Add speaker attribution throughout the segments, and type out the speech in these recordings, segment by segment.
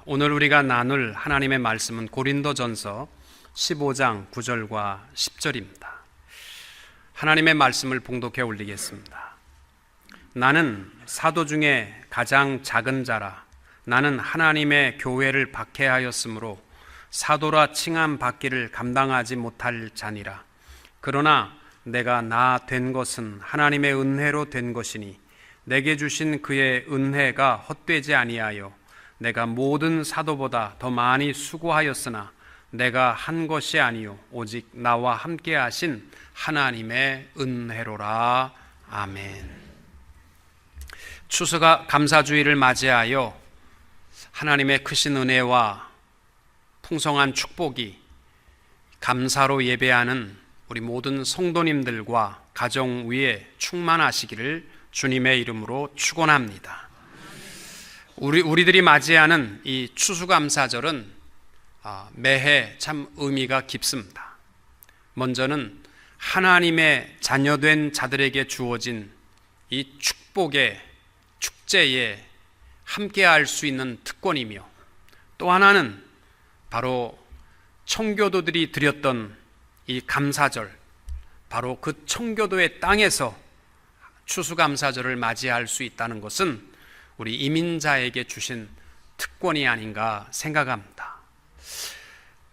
Speaker 1: 오늘 우리가 나눌 하나님의 말씀은 고린도전서 15장 9절과 10절입니다. 하나님의 말씀을 봉독해 올리겠습니다. 나는 사도 중에 가장 작은 자라. 나는 하나님의 교회를 박해하였으므로 사도라 칭함 받기를 감당하지 못할 자니라. 그러나 내가 나 된 것은 하나님의 은혜로 된 것이니 내게 주신 그의 은혜가 헛되지 아니하여 내가 모든 사도보다 더 많이 수고하였으나 내가 한 것이 아니요 오직 나와 함께 하신 하나님의 은혜로라. 아멘. 추수가 감사주의를 맞이하여 하나님의 크신 은혜와 풍성한 축복이 감사로 예배하는 우리 모든 성도님들과 가정 위에 충만하시기를 주님의 이름으로 축원합니다. 우리들이 맞이하는 이 추수감사절은 매해 참 의미가 깊습니다. 먼저는 하나님의 자녀된 자들에게 주어진 이 축복의 축제에 함께할 수 있는 특권이며, 또 하나는 바로 청교도들이 드렸던 이 감사절, 바로 그 청교도의 땅에서 추수감사절을 맞이할 수 있다는 것은 우리 이민자에게 주신 특권이 아닌가 생각합니다.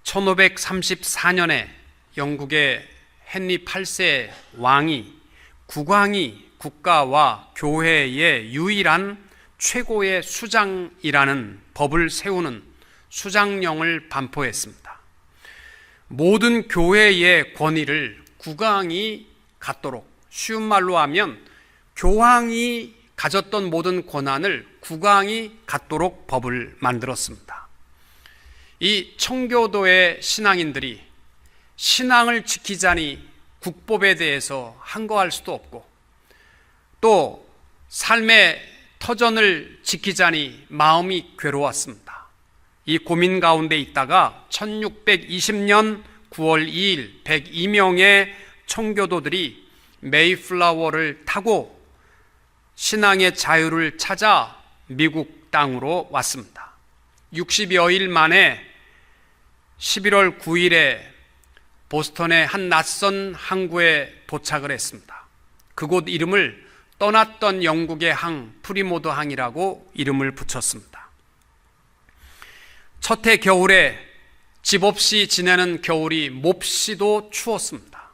Speaker 1: 1534년에 영국의 헨리 8세 왕이 국왕이 국가와 교회의 유일한 최고의 수장이라는 법을 세우는 수장령을 반포했습니다. 모든 교회의 권위를 국왕이 갖도록, 쉬운 말로 하면 교황이 가졌던 모든 권한을 국왕이 갖도록 법을 만들었습니다. 이 청교도의 신앙인들이 신앙을 지키자니 국법에 대해서 항거할 수도 없고, 또 삶의 터전을 지키자니 마음이 괴로웠습니다. 이 고민 가운데 있다가 1620년 9월 2일 102명의 청교도들이 메이플라워를 타고 신앙의 자유를 찾아 미국 땅으로 왔습니다. 60여일 만에 11월 9일에 보스턴의 한 낯선 항구에 도착을 했습니다. 그곳 이름을 떠났던 영국의 항, 프리모드 항이라고 이름을 붙였습니다. 첫 해 겨울에 집 없이 지내는 겨울이 몹시도 추웠습니다.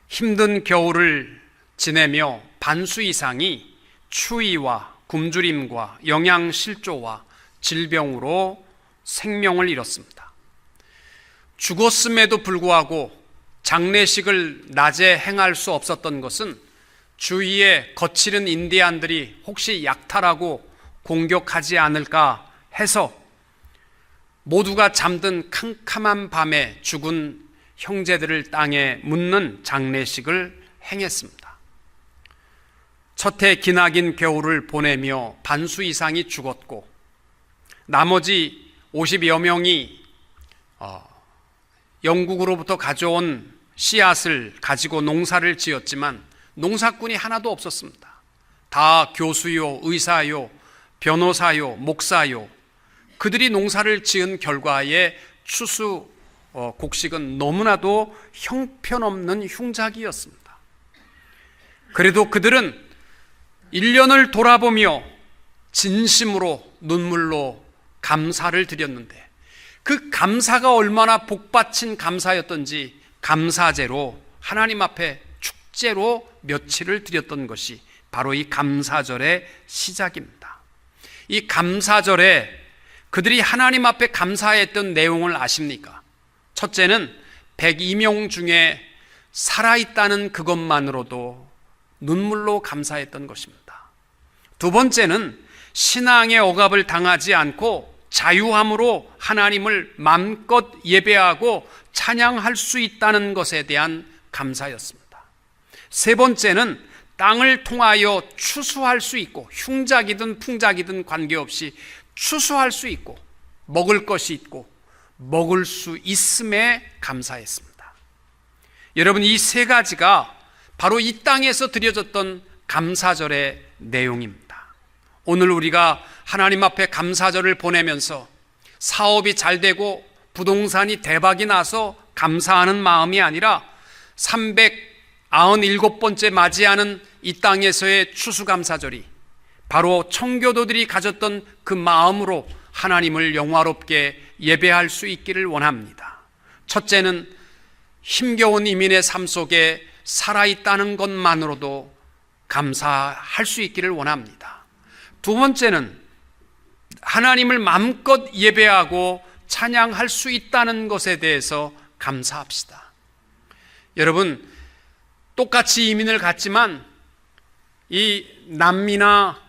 Speaker 1: 힘든 겨울을 지내며 반수 이상이 추위와 굶주림과 영양실조와 질병으로 생명을 잃었습니다. 죽었음에도 불구하고 장례식을 낮에 행할 수 없었던 것은 주위에 거칠은 인디안들이 혹시 약탈하고 공격하지 않을까 해서 모두가 잠든 캄캄한 밤에 죽은 형제들을 땅에 묻는 장례식을 행했습니다. 첫 해 기나긴 겨울을 보내며 반수 이상이 죽었고, 나머지 50여 명이 영국으로부터 가져온 씨앗을 가지고 농사를 지었지만 농사꾼이 하나도 없었습니다. 다 교수요, 의사요, 변호사요, 목사요, 그들이 농사를 지은 결과에 추수 곡식은 너무나도 형편없는 흉작이었습니다. 그래도 그들은 1년을 돌아보며 진심으로 눈물로 감사를 드렸는데, 그 감사가 얼마나 복받친 감사였던지 감사제로 하나님 앞에 축제로 며칠을 드렸던 것이 바로 이 감사절의 시작입니다. 이 감사절에 그들이 하나님 앞에 감사했던 내용을 아십니까? 첫째는 102명 중에 살아있다는 그것만으로도 눈물로 감사했던 것입니다. 두 번째는 신앙의 억압을 당하지 않고 자유함으로 하나님을 마음껏 예배하고 찬양할 수 있다는 것에 대한 감사였습니다. 세 번째는 땅을 통하여 추수할 수 있고, 흉작이든 풍작이든 관계없이 추수할 수 있고, 먹을 것이 있고 먹을 수 있음에 감사했습니다. 여러분, 이 세 가지가 바로 이 땅에서 드려졌던 감사절의 내용입니다. 오늘 우리가 하나님 앞에 감사절을 보내면서 사업이 잘 되고 부동산이 대박이 나서 감사하는 마음이 아니라 397번째 맞이하는 이 땅에서의 추수감사절이 바로 청교도들이 가졌던 그 마음으로 하나님을 영화롭게 예배할 수 있기를 원합니다. 첫째는 힘겨운 이민의 삶 속에 살아있다는 것만으로도 감사할 수 있기를 원합니다. 두 번째는 하나님을 마음껏 예배하고 찬양할 수 있다는 것에 대해서 감사합시다. 여러분, 똑같이 이민을 갔지만 이 남미나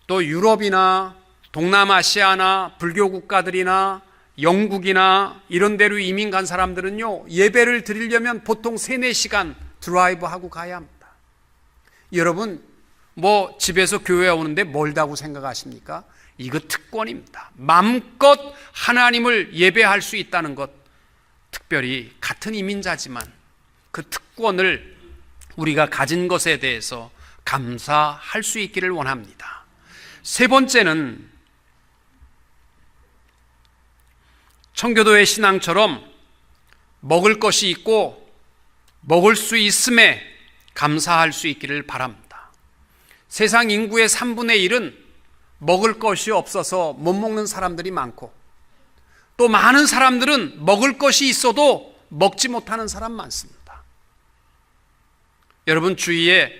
Speaker 1: 또 유럽이나 동남아시아나 불교 국가들이나 영국이나 이런 데로 이민 간 사람들은요, 예배를 드리려면 보통 3-4시간 드라이브 하고 가야 합니다. 여러분, 뭐 집에서 교회 오는데 멀다고 생각하십니까? 이거 특권입니다. 마음껏 하나님을 예배할 수 있다는 것, 특별히 같은 이민자지만 그 특권을 우리가 가진 것에 대해서 감사할 수 있기를 원합니다. 세 번째는 청교도의 신앙처럼 먹을 것이 있고 먹을 수 있음에 감사할 수 있기를 바랍니다. 세상 인구의 3분의 1은 먹을 것이 없어서 못 먹는 사람들이 많고, 또 많은 사람들은 먹을 것이 있어도 먹지 못하는 사람 많습니다. 여러분, 주위에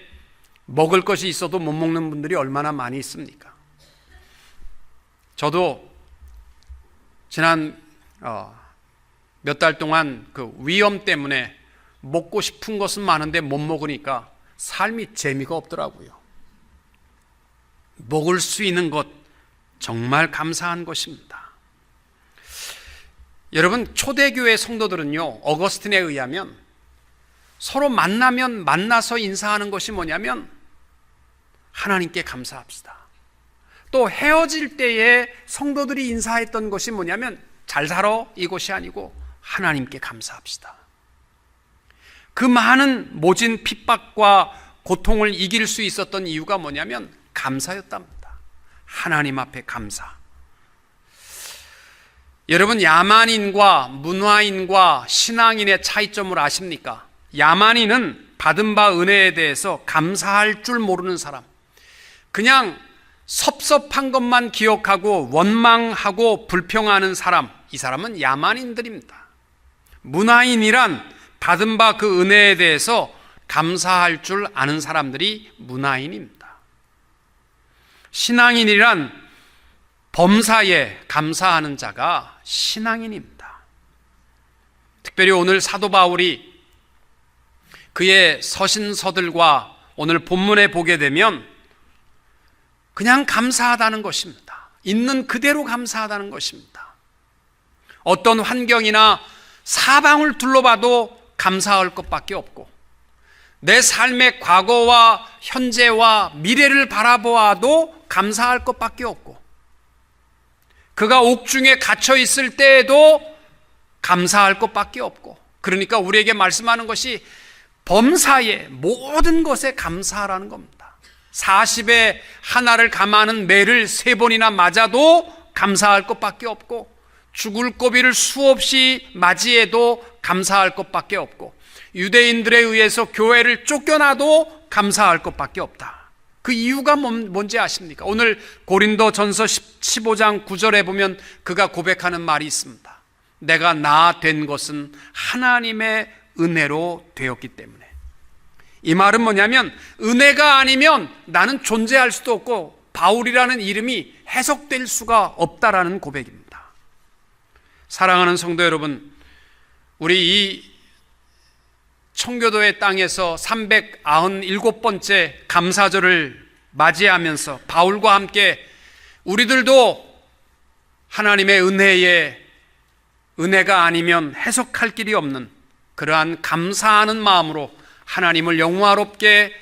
Speaker 1: 먹을 것이 있어도 못 먹는 분들이 얼마나 많이 있습니까? 저도 지난 몇 달 동안 그 위염 때문에 먹고 싶은 것은 많은데 못 먹으니까 삶이 재미가 없더라고요. 먹을 수 있는 것 정말 감사한 것입니다. 여러분, 초대교회 성도들은요, 어거스틴에 의하면 서로 만나면 만나서 인사하는 것이 뭐냐면 하나님께 감사합시다. 또 헤어질 때에 성도들이 인사했던 것이 뭐냐면 잘 살아, 이것이 아니고 하나님께 감사합시다. 그 많은 모진 핍박과 고통을 이길 수 있었던 이유가 뭐냐면 감사였답니다. 하나님 앞에 감사. 여러분, 야만인과 문화인과 신앙인의 차이점을 아십니까? 야만인은 받은 바 은혜에 대해서 감사할 줄 모르는 사람, 그냥 섭섭한 것만 기억하고 원망하고 불평하는 사람, 이 사람은 야만인들입니다. 문화인이란 받은 바 그 은혜에 대해서 감사할 줄 아는 사람들이 문화인입니다. 신앙인이란 범사에 감사하는 자가 신앙인입니다. 특별히 오늘 사도 바울이 그의 서신서들과 오늘 본문에 보게 되면 그냥 감사하다는 것입니다. 있는 그대로 감사하다는 것입니다. 어떤 환경이나 사방을 둘러봐도 감사할 것밖에 없고, 내 삶의 과거와 현재와 미래를 바라보아도 감사할 것밖에 없고, 그가 옥중에 갇혀 있을 때에도 감사할 것밖에 없고, 그러니까 우리에게 말씀하는 것이 범사에 모든 것에 감사하라는 겁니다. 40에 하나를 감하는 매를 3번이나 맞아도 감사할 것밖에 없고, 죽을 고비를 수없이 맞이해도 감사할 것밖에 없고, 유대인들에 의해서 교회를 쫓겨나도 감사할 것밖에 없다. 그 이유가 뭔지 아십니까? 오늘 고린도전서 15장 9절에 보면 그가 고백하는 말이 있습니다. 내가 나 된 것은 하나님의 은혜로 되었기 때문에. 이 말은 뭐냐면 은혜가 아니면 나는 존재할 수도 없고 바울이라는 이름이 해석될 수가 없다라는 고백입니다. 사랑하는 성도 여러분, 우리 이 청교도의 땅에서 397번째 감사절을 맞이하면서 바울과 함께 우리들도 하나님의 은혜가 아니면 해석할 길이 없는 그러한 감사하는 마음으로 하나님을 영화롭게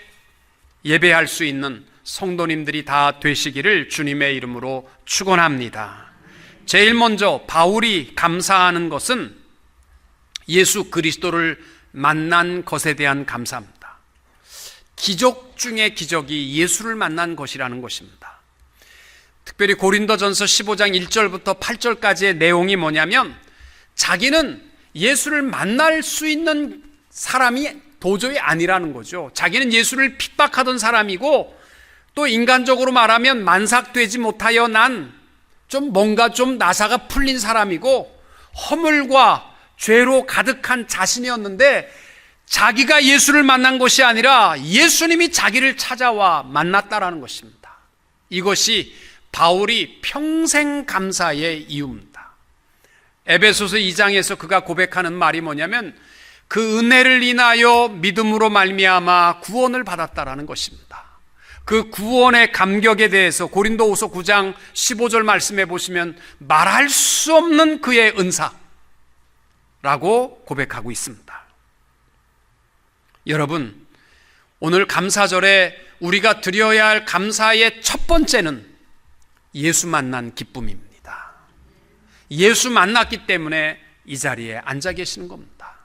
Speaker 1: 예배할 수 있는 성도님들이 다 되시기를 주님의 이름으로 축원합니다. 제일 먼저 바울이 감사하는 것은 예수 그리스도를 만난 것에 대한 감사입니다. 기적 중의 기적이 예수를 만난 것이라는 것입니다. 특별히 고린도전서 15장 1절부터 8절까지의 내용이 뭐냐면 자기는 예수를 만날 수 있는 사람이 도저히 아니라는 거죠. 자기는 예수를 핍박하던 사람이고 또 인간적으로 말하면 만삭되지 못하여 난 뭔가 나사가 풀린 사람이고 허물과 죄로 가득한 자신이었는데 자기가 예수를 만난 것이 아니라 예수님이 자기를 찾아와 만났다라는 것입니다. 이것이 바울이 평생 감사의 이유입니다. 에베소서 2장에서 그가 고백하는 말이 뭐냐면 그 은혜를 인하여 믿음으로 말미암아 구원을 받았다라는 것입니다. 그 구원의 감격에 대해서 고린도후서 9장 15절 말씀해 보시면 말할 수 없는 그의 은사라고 고백하고 있습니다. 여러분, 오늘 감사절에 우리가 드려야 할 감사의 첫 번째는 예수 만난 기쁨입니다. 예수 만났기 때문에 이 자리에 앉아 계시는 겁니다.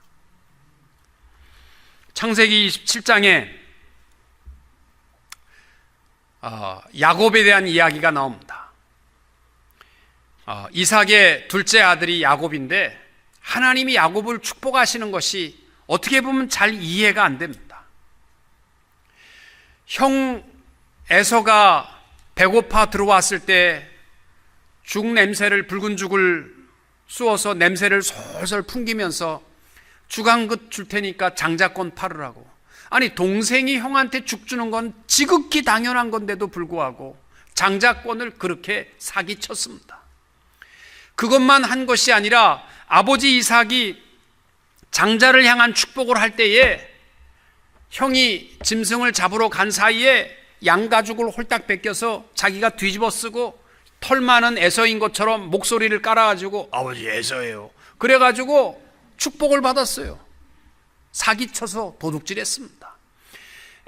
Speaker 1: 창세기 27장에 야곱에 대한 이야기가 나옵니다. 이삭의 둘째 아들이 야곱인데 하나님이 야곱을 축복하시는 것이 어떻게 보면 잘 이해가 안 됩니다. 형 에서가 배고파 들어왔을 때 죽 냄새를, 붉은 죽을 쑤어서 냄새를 솔솔 풍기면서 죽 한 긋 줄 테니까 장자권 팔으라고. 아니, 동생이 형한테 죽 주는 건 지극히 당연한 건데도 불구하고 장자권을 그렇게 사기쳤습니다. 그것만 한 것이 아니라 아버지 이삭이 장자를 향한 축복을 할 때에 형이 짐승을 잡으러 간 사이에 양가죽을 홀딱 벗겨서 자기가 뒤집어 쓰고 털 많은 에서인 것처럼 목소리를 깔아가지고 아버지 에서예요. 그래가지고 축복을 받았어요. 사기쳐서 도둑질했습니다.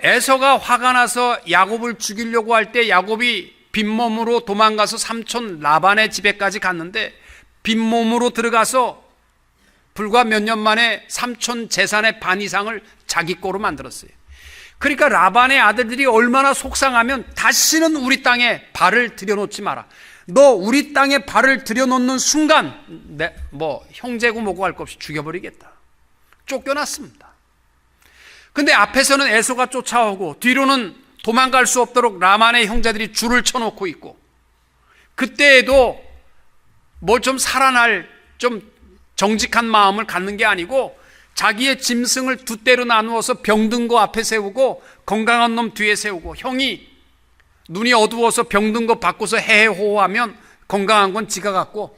Speaker 1: 에서가 화가 나서 야곱을 죽이려고 할 때 야곱이 빈몸으로 도망가서 삼촌 라반의 집에까지 갔는데 빈몸으로 들어가서 불과 몇 년 만에 삼촌 재산의 반 이상을 자기 거로 만들었어요. 그러니까 라반의 아들들이 얼마나 속상하면 다시는 우리 땅에 발을 들여놓지 마라. 너 우리 땅에 발을 들여놓는 순간 형제고 뭐고 할 것 없이 죽여버리겠다. 쫓겨났습니다. 근데 앞에서는 에서가 쫓아오고 뒤로는 도망갈 수 없도록 라반의 형제들이 줄을 쳐놓고 있고, 그때에도 뭘 좀 살아날 좀 정직한 마음을 갖는 게 아니고 자기의 짐승을 두 떼로 나누어서 병든 거 앞에 세우고 건강한 놈 뒤에 세우고, 형이 눈이 어두워서 병든 거 바꿔서 해호하면 건강한 건 지가 갖고,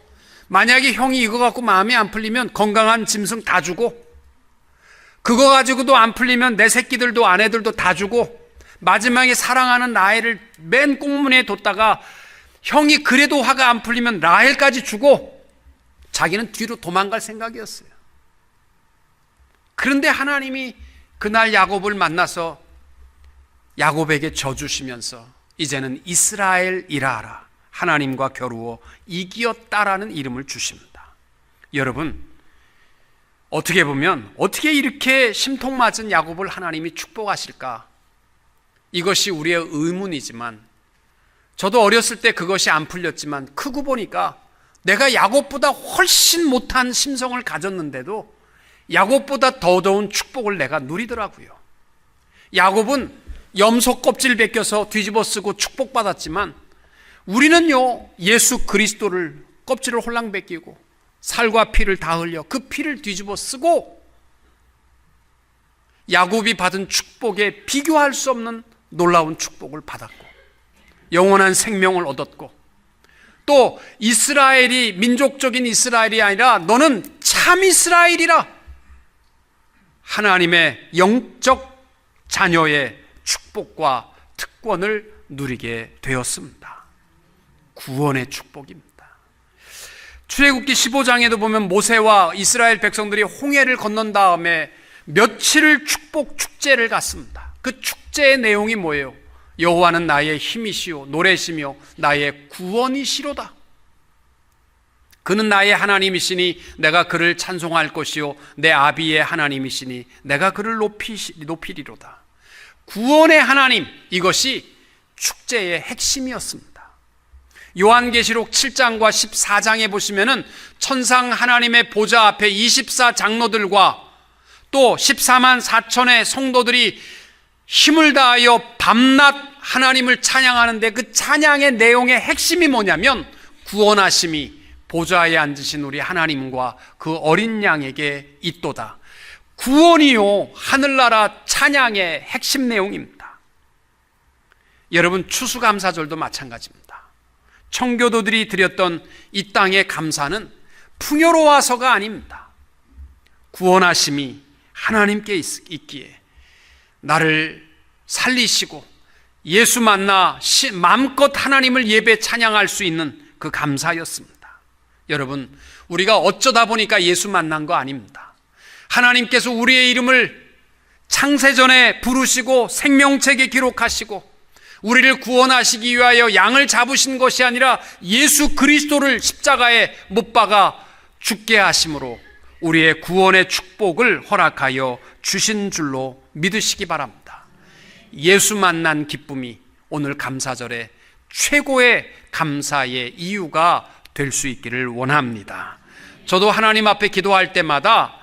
Speaker 1: 만약에 형이 이거 갖고 마음이 안 풀리면 건강한 짐승 다 주고, 그거 가지고도 안 풀리면 내 새끼들도 아내들도 다 주고, 마지막에 사랑하는 라헬을 맨 꽁문에 뒀다가 형이 그래도 화가 안 풀리면 라헬까지 주고 자기는 뒤로 도망갈 생각이었어요. 그런데 하나님이 그날 야곱을 만나서 야곱에게 져주시면서 이제는 이스라엘이라 하라, 하나님과 겨루어 이기었다라는 이름을 주십니다. 여러분, 어떻게 보면 어떻게 이렇게 심통맞은 야곱을 하나님이 축복하실까? 이것이 우리의 의문이지만, 저도 어렸을 때 그것이 안 풀렸지만 크고 보니까 내가 야곱보다 훨씬 못한 심성을 가졌는데도 야곱보다 더 좋은 축복을 내가 누리더라고요. 야곱은 염소 껍질 벗겨서 뒤집어 쓰고 축복받았지만 우리는요, 예수 그리스도를 껍질을 홀랑 벗기고 살과 피를 다 흘려 그 피를 뒤집어 쓰고 야곱이 받은 축복에 비교할 수 없는 놀라운 축복을 받았고 영원한 생명을 얻었고, 또 이스라엘이 민족적인 이스라엘이 아니라 너는 참 이스라엘이라, 하나님의 영적 자녀의 축복과 특권을 누리게 되었습니다. 구원의 축복입니다. 출애굽기 15장에도 보면 모세와 이스라엘 백성들이 홍해를 건넌 다음에 며칠을 축복 축제를 갖습니다. 그 축제의 내용이 뭐예요? 여호와는 나의 힘이시오 노래시며 나의 구원이시로다. 그는 나의 하나님이시니 내가 그를 찬송할 것이요 내 아비의 하나님이시니 내가 그를 높이리로다. 구원의 하나님, 이것이 축제의 핵심이었습니다. 요한계시록 7장과 14장에 보시면은 천상 하나님의 보좌 앞에 24장로들과 또 14만 4천의 성도들이 힘을 다하여 밤낮 하나님을 찬양하는데, 그 찬양의 내용의 핵심이 뭐냐면 구원하심이 보좌에 앉으신 우리 하나님과 그 어린 양에게 있도다. 구원이요, 하늘나라 찬양의 핵심 내용입니다. 여러분, 추수감사절도 마찬가지입니다. 청교도들이 드렸던 이 땅의 감사는 풍요로워서가 아닙니다. 구원하심이 하나님께 있기에 나를 살리시고 예수 만나 마음껏 하나님을 예배 찬양할 수 있는 그 감사였습니다. 여러분, 우리가 어쩌다 보니까 예수 만난 거 아닙니다. 하나님께서 우리의 이름을 창세전에 부르시고 생명책에 기록하시고 우리를 구원하시기 위하여 양을 잡으신 것이 아니라 예수 그리스도를 십자가에 못 박아 죽게 하심으로 우리의 구원의 축복을 허락하여 주신 줄로 믿으시기 바랍니다. 예수 만난 기쁨이 오늘 감사절에 최고의 감사의 이유가 될 수 있기를 원합니다. 저도 하나님 앞에 기도할 때마다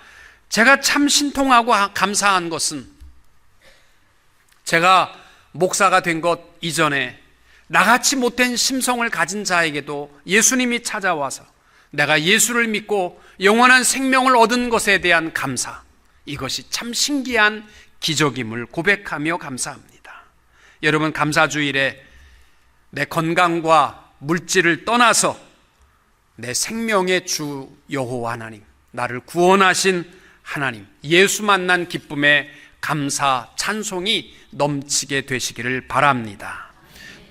Speaker 1: 제가 참 신통하고 감사한 것은, 제가 목사가 된 것 이전에 나같이 못된 심성을 가진 자에게도 예수님이 찾아와서 내가 예수를 믿고 영원한 생명을 얻은 것에 대한 감사, 이것이 참 신기한 기적임을 고백하며 감사합니다. 여러분, 감사주일에 내 건강과 물질을 떠나서 내 생명의 주 여호와 하나님, 나를 구원하신 하나님, 예수 만난 기쁨에 감사 찬송이 넘치게 되시기를 바랍니다.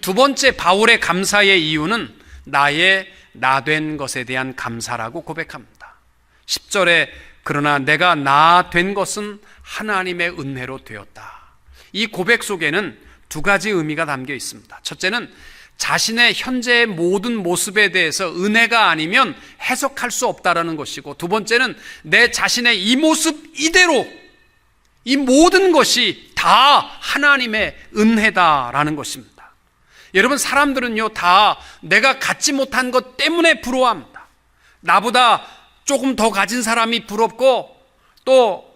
Speaker 1: 두 번째, 바울의 감사의 이유는 나의 나 된 것에 대한 감사라고 고백합니다. 10절에 그러나 내가 나 된 것은 하나님의 은혜로 되었다. 이 고백 속에는 두 가지 의미가 담겨 있습니다. 첫째는 자신의 현재의 모든 모습에 대해서 은혜가 아니면 해석할 수 없다라는 것이고, 두 번째는 내 자신의 이 모습 이대로 이 모든 것이 다 하나님의 은혜다라는 것입니다. 여러분, 사람들은요, 다 내가 갖지 못한 것 때문에 부러워합니다. 나보다 조금 더 가진 사람이 부럽고, 또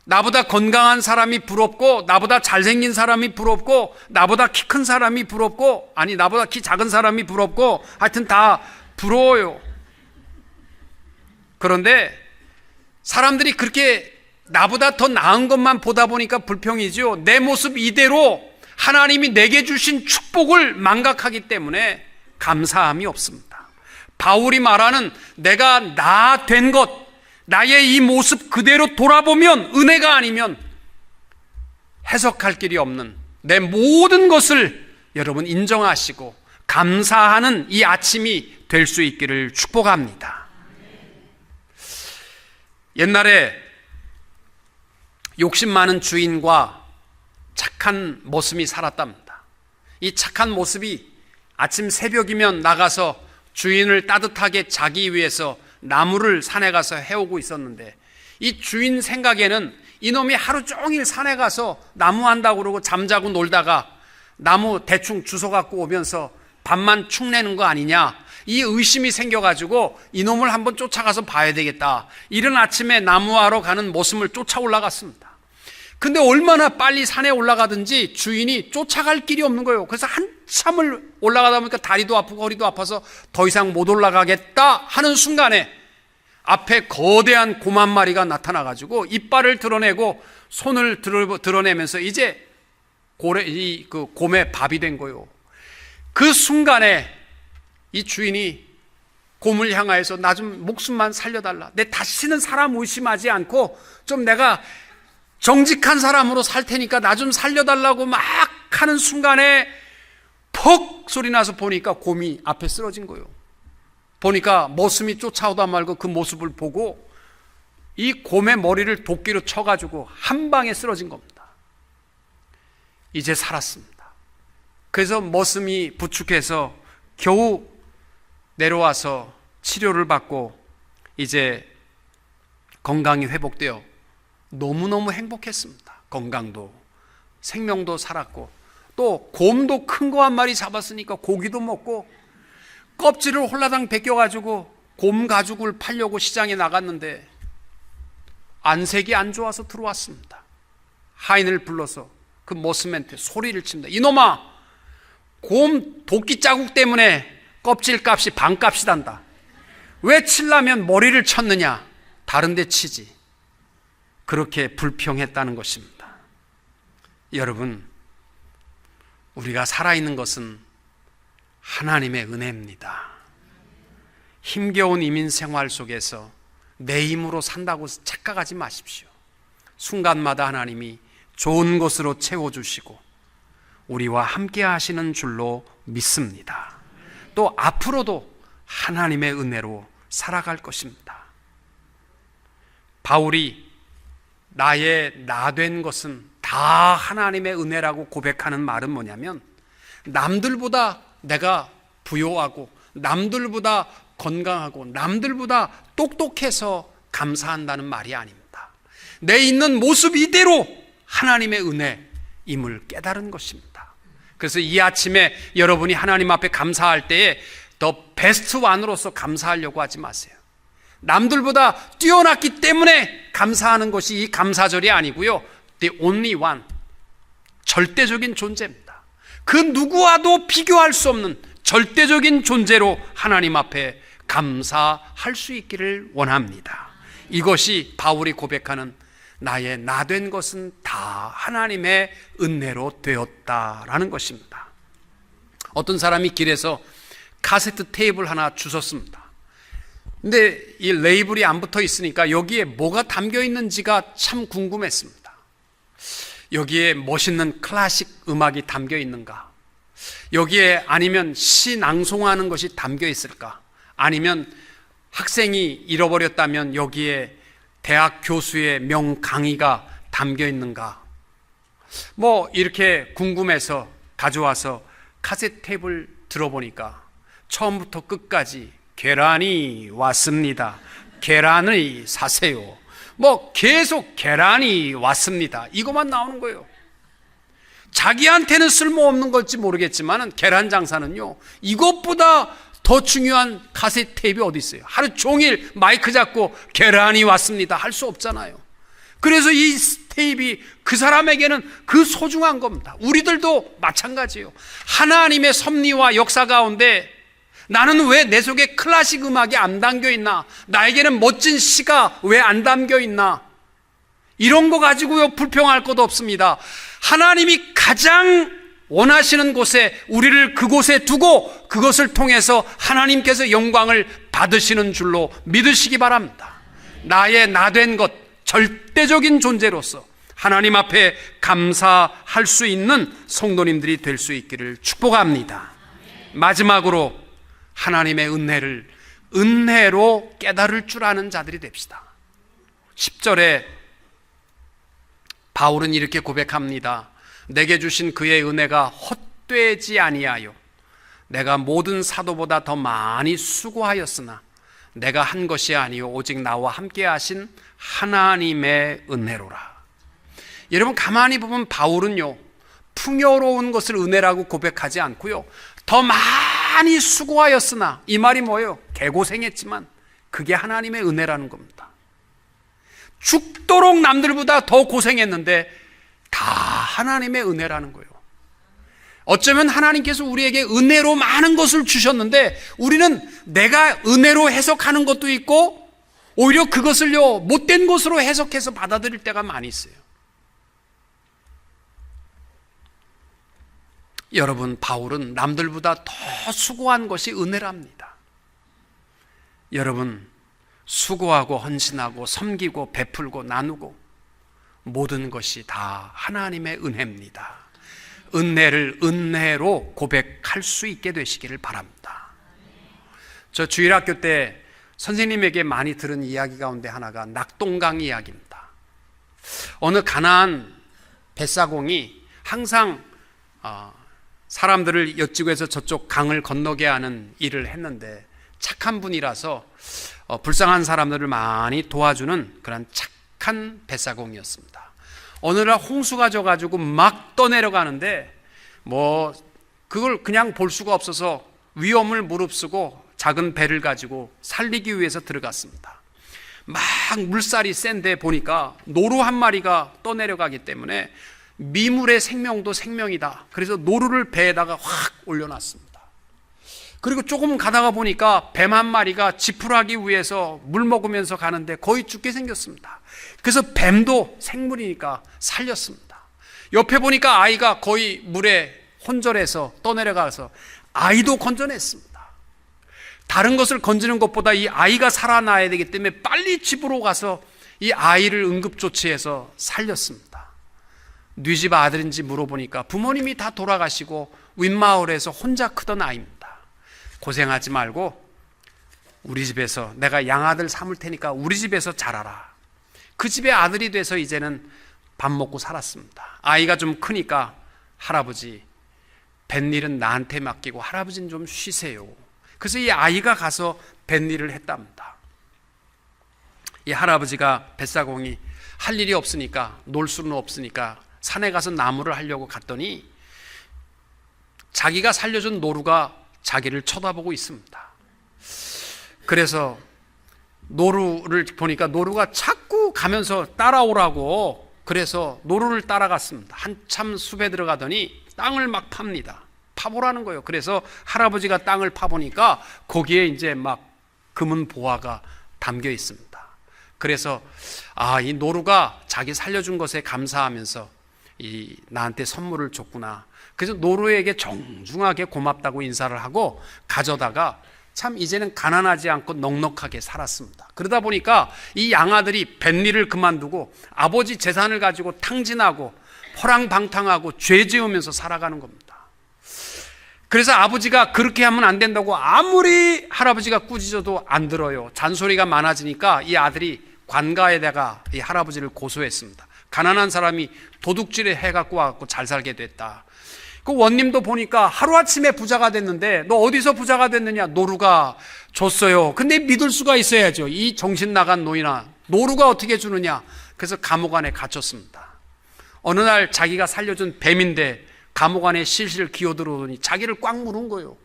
Speaker 1: 나보다 건강한 사람이 부럽고, 나보다 잘생긴 사람이 부럽고, 나보다 키 큰 사람이 부럽고, 아니 나보다 키 작은 사람이 부럽고, 하여튼 다 부러워요. 그런데 사람들이 그렇게 나보다 더 나은 것만 보다 보니까 불평이죠. 내 모습 이대로 하나님이 내게 주신 축복을 망각하기 때문에 감사함이 없습니다. 바울이 말하는 내가 나 된 것, 나의 이 모습 그대로 돌아보면 은혜가 아니면 해석할 길이 없는 내 모든 것을 여러분 인정하시고 감사하는 이 아침이 될 수 있기를 축복합니다. 옛날에 욕심 많은 주인과 착한 모습이 살았답니다. 이 착한 모습이 아침 새벽이면 나가서 주인을 따뜻하게 자기 위해서 나무를 산에 가서 해오고 있었는데, 이 주인 생각에는 이놈이 하루 종일 산에 가서 나무 한다고 그러고 잠자고 놀다가 나무 대충 주워 갖고 오면서 밥만 축내는 거 아니냐, 이 의심이 생겨가지고 이놈을 한번 쫓아가서 봐야 되겠다. 이른 아침에 나무하러 가는 모습을 쫓아 올라갔습니다. 근데 얼마나 빨리 산에 올라가든지 주인이 쫓아갈 길이 없는 거예요. 그래서 한참을 올라가다 보니까 다리도 아프고 허리도 아파서 더 이상 못 올라가겠다 하는 순간에 앞에 거대한 곰 한 마리가 나타나가지고 이빨을 드러내고 손을 드러내면서 이제 그 곰의 밥이 된 거예요. 그 순간에 이 주인이 곰을 향하여서 나 좀 목숨만 살려달라. 내 다시는 사람 의심하지 않고 좀 내가 정직한 사람으로 살 테니까 나 좀 살려달라고 막 하는 순간에 퍽 소리 나서 보니까 곰이 앞에 쓰러진 거예요. 보니까 머슴이 쫓아오다 말고 그 모습을 보고 이 곰의 머리를 도끼로 쳐가지고 한 방에 쓰러진 겁니다. 이제 살았습니다. 그래서 머슴이 부축해서 겨우 내려와서 치료를 받고 이제 건강이 회복되어 너무너무 행복했습니다. 건강도 생명도 살았고 또 곰도 큰 거 한 마리 잡았으니까 고기도 먹고, 껍질을 홀라당 벗겨가지고 곰 가죽을 팔려고 시장에 나갔는데 안색이 안 좋아서 들어왔습니다. 하인을 불러서 그 모스맨한테 소리를 칩니다. 이놈아, 곰 도끼 자국 때문에 껍질 값이 반값이단다. 왜 칠라면 머리를 쳤느냐? 다른 데 치지. 그렇게 불평했다는 것입니다. 여러분, 우리가 살아있는 것은 하나님의 은혜입니다. 힘겨운 이민 생활 속에서 내 힘으로 산다고 착각하지 마십시오. 순간마다 하나님이 좋은 것으로 채워주시고 우리와 함께 하시는 줄로 믿습니다. 또 앞으로도 하나님의 은혜로 살아갈 것입니다. 바울이 나의 나 된 것은 다 하나님의 은혜라고 고백하는 말은 뭐냐면, 남들보다 내가 부요하고 남들보다 건강하고 남들보다 똑똑해서 감사한다는 말이 아닙니다. 내 있는 모습 이대로 하나님의 은혜임을 깨달은 것입니다. 그래서 이 아침에 여러분이 하나님 앞에 감사할 때에 더 베스트 완으로서 감사하려고 하지 마세요. 남들보다 뛰어났기 때문에 감사하는 것이 이 감사절이 아니고요, The only one, 절대적인 존재입니다. 그 누구와도 비교할 수 없는 절대적인 존재로 하나님 앞에 감사할 수 있기를 원합니다. 이것이 바울이 고백하는 나의 나 된 것은 다 하나님의 은혜로 되었다라는 것입니다. 어떤 사람이 길에서 카세트 테이프를 하나 주웠습니다. 근데 이 레이블이 안 붙어 있으니까 여기에 뭐가 담겨 있는지가 참 궁금했습니다. 여기에 멋있는 클래식 음악이 담겨 있는가? 여기에 아니면 시 낭송하는 것이 담겨 있을까? 아니면 학생이 잃어버렸다면 여기에 대학 교수의 명 강의가 담겨 있는가? 뭐 이렇게 궁금해서 가져와서 카세트 테이프를 들어보니까 처음부터 끝까지 계란이 왔습니다. 계란을 사세요. 뭐 계속 계란이 왔습니다. 이것만 나오는 거예요. 자기한테는 쓸모없는 걸지 모르겠지만 계란 장사는요, 이것보다 더 중요한 카세트 테이프 어디 있어요? 하루 종일 마이크 잡고 계란이 왔습니다 할 수 없잖아요. 그래서 이 테이프가 그 사람에게는 그 소중한 겁니다. 우리들도 마찬가지예요. 하나님의 섭리와 역사 가운데 나는 왜 내 속에 클래식 음악이 안 담겨 있나? 나에게는 멋진 시가 왜 안 담겨 있나? 이런 거 가지고요 불평할 것도 없습니다. 하나님이 가장 원하시는 곳에 우리를 그곳에 두고 그것을 통해서 하나님께서 영광을 받으시는 줄로 믿으시기 바랍니다. 나의 나 된 것, 절대적인 존재로서 하나님 앞에 감사할 수 있는 성도님들이 될 수 있기를 축복합니다. 마지막으로 하나님의 은혜를 은혜로 깨달을 줄 아는 자들이 됩시다. 10절에 바울은 이렇게 고백합니다. 내게 주신 그의 은혜가 헛되지 아니하여 내가 모든 사도보다 더 많이 수고하였으나 내가 한 것이 아니요 오직 나와 함께 하신 하나님의 은혜로라. 여러분 가만히 보면 바울은요 풍요로운 것을 은혜라고 고백하지 않고요 더 많이 수고하였으나, 이 말이 뭐예요? 개고생했지만 그게 하나님의 은혜라는 겁니다. 죽도록 남들보다 더 고생했는데 다 하나님의 은혜라는 거예요. 어쩌면 하나님께서 우리에게 은혜로 많은 것을 주셨는데 우리는 내가 은혜로 해석하는 것도 있고 오히려 그것을요 못된 것으로 해석해서 받아들일 때가 많이 있어요. 여러분, 바울은 남들보다 더 수고한 것이 은혜랍니다. 여러분, 수고하고 헌신하고 섬기고 베풀고 나누고 모든 것이 다 하나님의 은혜입니다. 은혜를 은혜로 고백할 수 있게 되시기를 바랍니다. 저 주일학교 때 선생님에게 많이 들은 이야기 가운데 하나가 낙동강 이야기입니다. 어느 가나안 뱃사공이 항상 사람들을 이쪽에서 저쪽 강을 건너게 하는 일을 했는데 착한 분이라서 불쌍한 사람들을 많이 도와주는 그런 착한 뱃사공이었습니다. 어느 날 홍수가 져가지고 막 떠내려가는데 그걸 그냥 볼 수가 없어서 위험을 무릅쓰고 작은 배를 가지고 살리기 위해서 들어갔습니다. 막 물살이 센데 보니까 노루 한 마리가 떠내려가기 때문에 미물의 생명도 생명이다. 그래서 노루를 배에다가 확 올려놨습니다. 그리고 조금 가다가 보니까 뱀 한 마리가 지푸라기 위해서 물 먹으면서 가는데 거의 죽게 생겼습니다. 그래서 뱀도 생물이니까 살렸습니다. 옆에 보니까 아이가 거의 물에 혼절해서 떠내려가서 아이도 건져냈습니다. 다른 것을 건지는 것보다 이 아이가 살아나야 되기 때문에 빨리 집으로 가서 이 아이를 응급조치해서 살렸습니다. 네 집 아들인지 물어보니까 부모님이 다 돌아가시고 윗마을에서 혼자 크던 아이입니다. 고생하지 말고 우리 집에서 내가 양아들 삼을 테니까 우리 집에서 자라라. 그 집의 아들이 돼서 이제는 밥 먹고 살았습니다. 아이가 좀 크니까 할아버지 뱃일은 나한테 맡기고 할아버지는 좀 쉬세요. 그래서 이 아이가 가서 뱃일을 했답니다. 이 할아버지가 뱃사공이 할 일이 없으니까 놀 수는 없으니까 산에 가서 나무를 하려고 갔더니 자기가 살려준 노루가 자기를 쳐다보고 있습니다. 그래서 노루를 보니까 노루가 자꾸 가면서 따라오라고, 그래서 노루를 따라갔습니다. 한참 숲에 들어가더니 땅을 막 팝니다. 파보라는 거예요. 그래서 할아버지가 땅을 파보니까 거기에 이제 막 금은 보화가 담겨 있습니다. 그래서 이 노루가 자기 살려준 것에 감사하면서 나한테 선물을 줬구나. 그래서 노루에게 정중하게 고맙다고 인사를 하고 가져다가 참 이제는 가난하지 않고 넉넉하게 살았습니다. 그러다 보니까 이 양아들이 뱃일을 그만두고 아버지 재산을 가지고 탕진하고 호랑방탕하고 죄 지으면서 살아가는 겁니다. 그래서 아버지가 그렇게 하면 안 된다고 아무리 할아버지가 꾸짖어도 안 들어요. 잔소리가 많아지니까 이 아들이 관가에다가 이 할아버지를 고소했습니다. 가난한 사람이 도둑질을 해갖고 와갖고 잘 살게 됐다. 그 원님도 보니까 하루아침에 부자가 됐는데 너 어디서 부자가 됐느냐? 노루가 줬어요. 근데 믿을 수가 있어야죠. 이 정신 나간 노인아, 노루가 어떻게 주느냐? 그래서 감옥 안에 갇혔습니다. 어느 날 자기가 살려준 뱀인데 감옥 안에 실실 기어들어오더니 자기를 꽉 물은 거예요.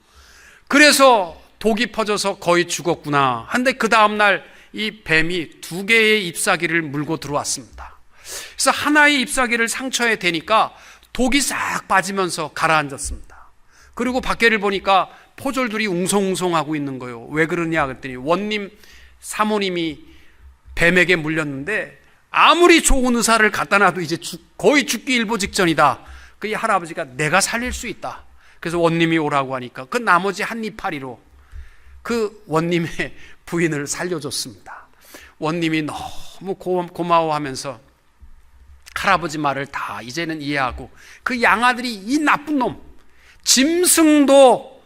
Speaker 1: 그래서 독이 퍼져서 거의 죽었구나. 한데 그 다음날 이 뱀이 2개의 잎사귀를 물고 들어왔습니다. 그래서 하나의 잎사귀를 상처에 대니까 독이 싹 빠지면서 가라앉았습니다. 그리고 밖에를 보니까 포졸들이 웅성웅성하고 있는 거예요. 왜 그러냐 그랬더니 원님 사모님이 뱀에게 물렸는데 아무리 좋은 의사를 갖다 놔도 이제 거의 죽기 일보 직전이다. 그 할아버지가 내가 살릴 수 있다. 그래서 원님이 오라고 하니까 그 나머지 한 이파리로 그 원님의 부인을 살려줬습니다. 원님이 너무 고마워하면서 할아버지 말을 다 이제는 이해하고 그 양아들이 이 나쁜 놈 짐승도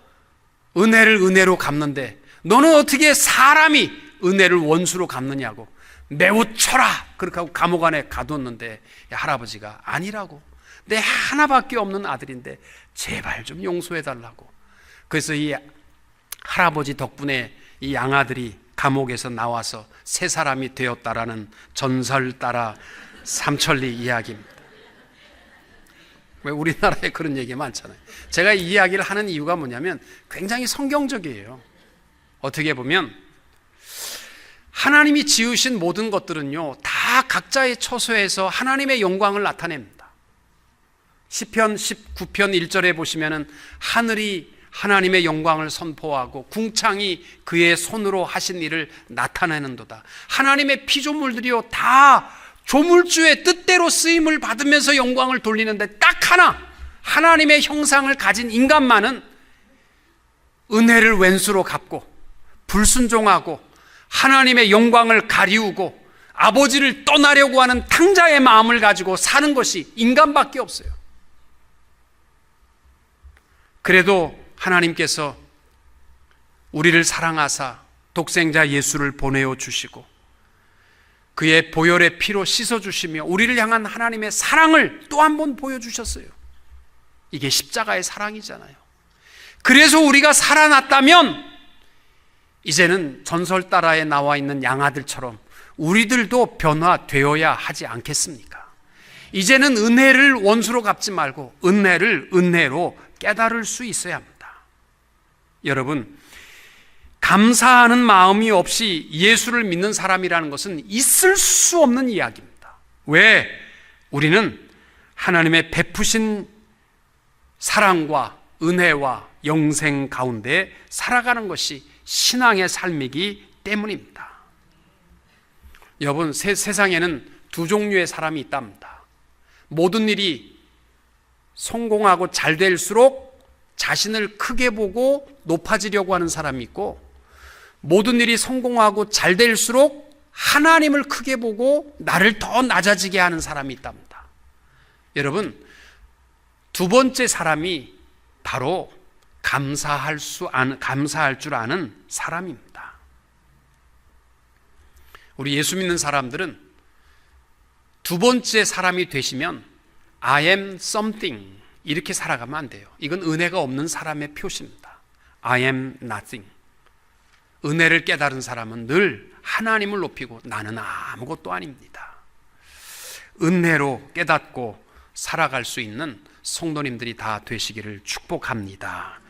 Speaker 1: 은혜를 은혜로 갚는데 너는 어떻게 사람이 은혜를 원수로 갚느냐고 매우 쳐라 그렇게 하고 감옥 안에 가뒀는데 할아버지가 아니라고, 내 하나밖에 없는 아들인데 제발 좀 용서해달라고. 그래서 이 할아버지 덕분에 이 양아들이 감옥에서 나와서 새 사람이 되었다라는 전설 따라 삼천리 이야기입니다. 왜 우리나라에 그런 얘기 많잖아요. 제가 이 이야기를 하는 이유가 뭐냐면 굉장히 성경적이에요. 어떻게 보면 하나님이 지으신 모든 것들은요 다 각자의 처소에서 하나님의 영광을 나타냅니다. 시편 19편 1절에 보시면은 하늘이 하나님의 영광을 선포하고 궁창이 그의 손으로 하신 일을 나타내는도다. 하나님의 피조물들이요 다 조물주의 뜻대로 쓰임을 받으면서 영광을 돌리는데 딱 하나 하나님의 형상을 가진 인간만은 은혜를 왼수로 갚고 불순종하고 하나님의 영광을 가리우고 아버지를 떠나려고 하는 탕자의 마음을 가지고 사는 것이 인간밖에 없어요. 그래도 하나님께서 우리를 사랑하사 독생자 예수를 보내어 주시고 그의 보혈의 피로 씻어주시며 우리를 향한 하나님의 사랑을 또 한 번 보여주셨어요. 이게 십자가의 사랑이잖아요. 그래서 우리가 살아났다면 이제는 전설 따라에 나와 있는 양아들처럼 우리들도 변화되어야 하지 않겠습니까? 이제는 은혜를 원수로 갚지 말고 은혜를 은혜로 깨달을 수 있어야 합니다. 여러분, 감사하는 마음이 없이 예수를 믿는 사람이라는 것은 있을 수 없는 이야기입니다. 왜? 우리는 하나님의 베푸신 사랑과 은혜와 영생 가운데 살아가는 것이 신앙의 삶이기 때문입니다. 여러분, 세상에는 두 종류의 사람이 있답니다. 모든 일이 성공하고 잘 될수록 자신을 크게 보고 높아지려고 하는 사람이 있고, 모든 일이 성공하고 잘 될수록 하나님을 크게 보고 나를 더 낮아지게 하는 사람이 있답니다. 여러분, 두 번째 사람이 바로 감사할 줄 아는 사람입니다. 우리 예수 믿는 사람들은 두 번째 사람이 되시면 I am something 이렇게 살아가면 안 돼요. 이건 은혜가 없는 사람의 표시입니다. I am nothing. 은혜를 깨달은 사람은 늘 하나님을 높이고 나는 아무것도 아닙니다. 은혜로 깨닫고 살아갈 수 있는 성도님들이 다 되시기를 축복합니다.